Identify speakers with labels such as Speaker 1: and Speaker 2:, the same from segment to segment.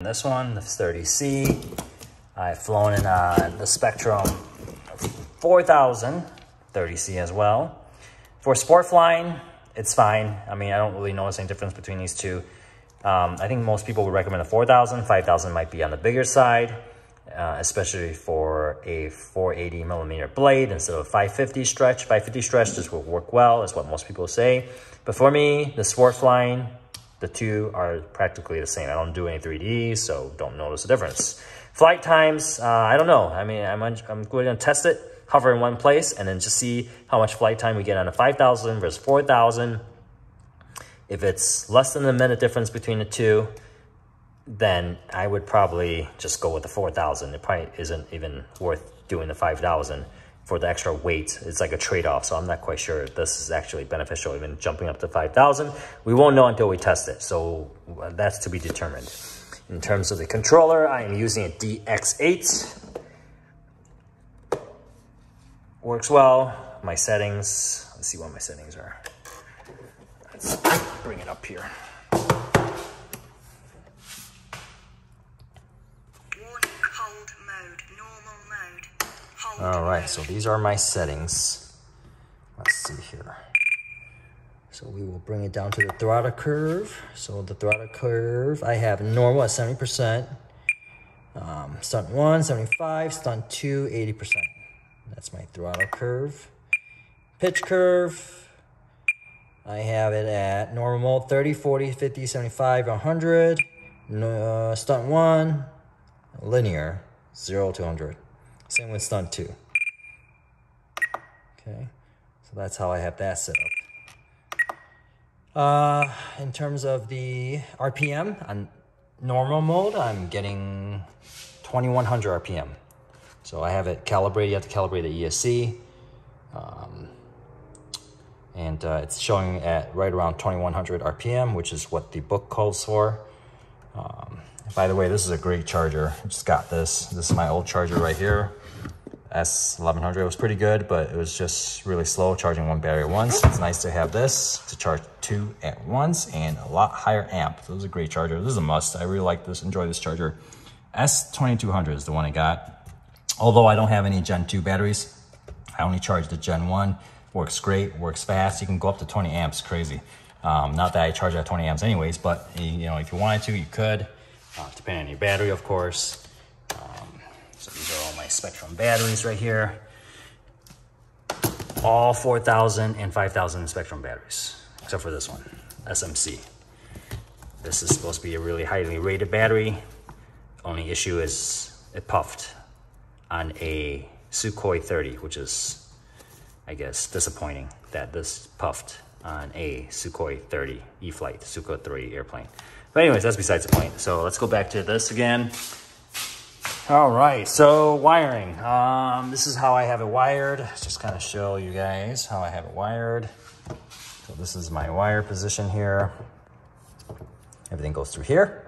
Speaker 1: This one, the 30C. I've flown in the Spectrum 4000 30C as well. For sport flying, it's fine. I mean, I don't really notice any difference between these two. I think most people would recommend a 4000. 5000 might be on the bigger side, especially for a 480 millimeter blade instead of a 550 stretch. 550 stretch just will work well, is what most people say. But for me, the sport flying, the two are practically the same. I don't do any 3D, so don't notice the difference. Flight times, I don't know. I mean, I'm going to test it, hover in one place, and then just see how much flight time we get on a 5000 versus 4000. If it's less than a minute difference between the two, then I would probably just go with the 4000. It probably isn't even worth doing the 5000 for the extra weight. It's like a trade-off, so I'm not quite sure if this is actually beneficial, even jumping up to 5000. We won't know until we test it, so that's to be determined. In terms of the controller, I am using a DX8. Works well. My settings, let's see what my settings are. Let's bring it up here. All right, so these are my settings. Let's see here. So we will bring it down to the throttle curve. So the throttle curve, I have normal at 70%, stunt 1, 75, stunt 2, 80%. That's my throttle curve. Pitch curve, I have it at normal 30, 40, 50, 75, 100. Stunt 1, linear, 0 to 100. Same with stunt 2. Okay, so that's how I have that set up. In terms of the RPM, on normal mode, I'm getting 2100 RPM. So I have it calibrated. You have to calibrate the ESC. And it's showing at right around 2100 RPM, which is what the book calls for. By the way, this is a great charger. I just got this. This is my old charger right here. S1100. It was pretty good, but it was just really slow charging one battery at once. It's nice to have this to charge two at once and a lot higher amp. So this is a great charger. This is a must. I really like this, enjoy this charger. S2200 is the one I got. Although I don't have any Gen 2 batteries, I only charge the Gen 1. Works great, works fast. You can go up to 20 amps, crazy. Not that I charge at 20 amps anyways, but you know, if you wanted to, you could. Depending on your battery, of course. So these are all my Spectrum batteries right here. All 4000 and 5000 Spectrum batteries, except for this one, SMC. This is supposed to be a really highly rated battery. Only issue is it puffed on a Sukhoi 30, which is, I guess, disappointing that this puffed on a Sukhoi 30 E-flite, Sukhoi 30 airplane. But anyways, that's besides the point. So let's go back to this again. All right, so wiring. This is how I have it wired. Just kind of show you guys how I have it wired. So this is my wire position here. Everything goes through here.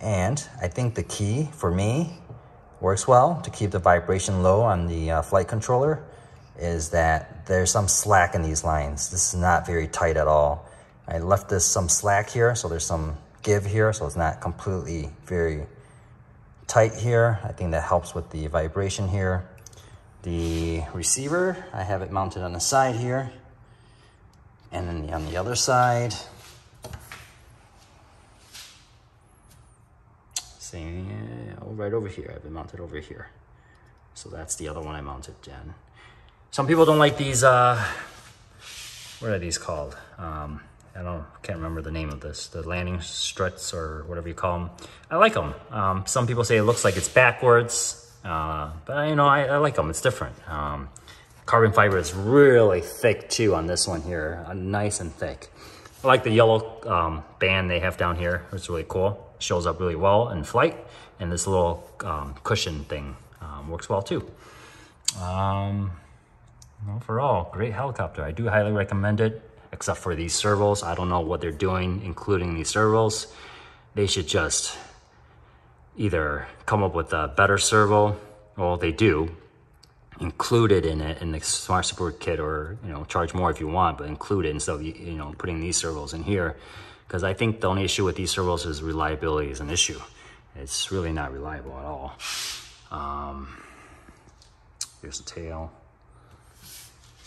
Speaker 1: And I think the key for me works well to keep the vibration low on the flight controller is that there's some slack in these lines. This is not very tight at all. I left this some slack here, so there's some give here, so it's not completely very tight here. I think that helps with the vibration here. The receiver, I have it mounted on the side here. And then on the other side, same, right over here. I have it mounted over here. So that's the other one I mounted, Jen. Some people don't like these, what are these called? Can't remember the name of this, the landing struts or whatever you call them. I like them. Some people say it looks like it's backwards, but you know, I like them. It's different. Carbon fiber is really thick too on this one here, nice and thick. I like the yellow band they have down here. It's really cool. Shows up really well in flight, and this little cushion thing works well too. Overall, great helicopter. I do highly recommend it. Except for these servos. I don't know what they're doing, including these servos. They should just either come up with a better servo, well, they do, include it in the Smart Support Kit, or, you know, charge more if you want, but include it instead of, you know, putting these servos in here. Because I think the only issue with these servos is reliability is an issue. It's really not reliable at all. Here's the tail.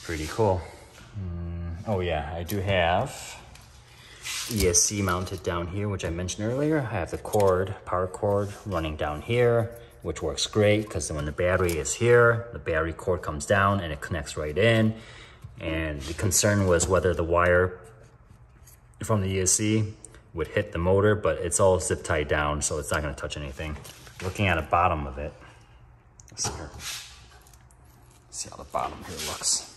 Speaker 1: Pretty cool. Oh yeah, I do have ESC mounted down here, which I mentioned earlier. I have the cord, power cord running down here, which works great because when the battery is here, the battery cord comes down and it connects right in. And the concern was whether the wire from the ESC would hit the motor, but it's all zip tied down, so it's not gonna touch anything. Looking at the bottom of it, let's see how the bottom here looks.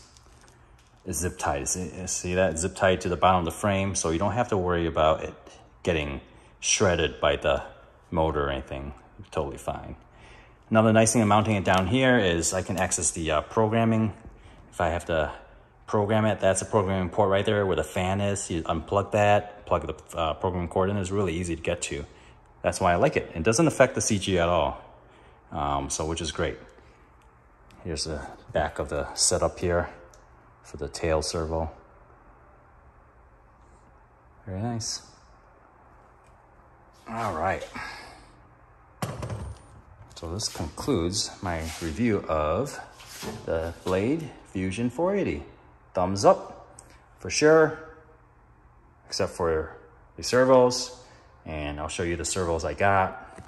Speaker 1: It's zip tied. See that? It's zip tied to the bottom of the frame, so you don't have to worry about it getting shredded by the motor or anything. It's totally fine. Another nice thing of mounting it down here is I can access the programming. If I have to program it, that's a programming port right there where the fan is. You unplug that, plug the programming cord in. It's really easy to get to. That's why I like it. It doesn't affect the CG at all, which is great. Here's the back of the setup here for the tail servo. Very nice. All right. So this concludes my review of the Blade Fusion 480. Thumbs up for sure, except for the servos. And I'll show you the servos I got.